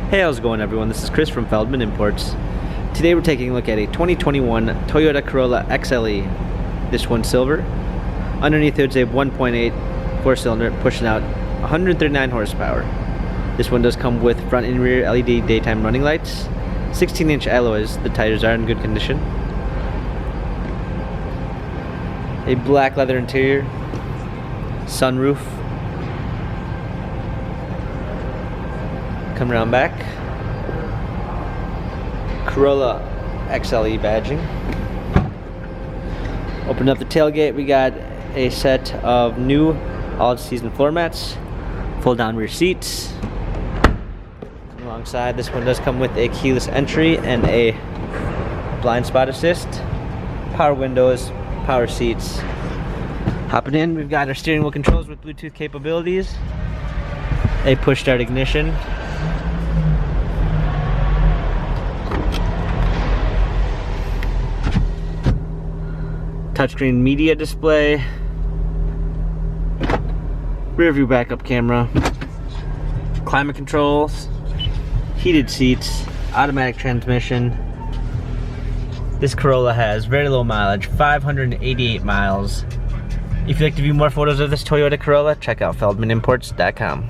Hey, how's it going everyone? This is Chris from Feldmann Imports. Today we're taking a look at a 2021 Toyota Corolla XLE. This one's silver. Underneath it's a 1.8 4-cylinder pushing out 139 horsepower. This one does come with front and rear LED daytime running lights, 16-inch alloys. The tires are in good condition. A black leather interior, sunroof. Come around back. Corolla XLE badging. Open up the tailgate. We got a set of new all-season floor mats, fold-down rear seats. Come alongside. This one does come with a keyless entry and a blind spot assist, power windows, power seats. Hopping in, we've got our steering wheel controls with Bluetooth capabilities, a push-start ignition. Touchscreen media display, rear view backup camera, climate controls, heated seats, automatic transmission. This Corolla has very low mileage, 588 miles. If you'd like to view more photos of this Toyota Corolla, check out feldmannimports.com.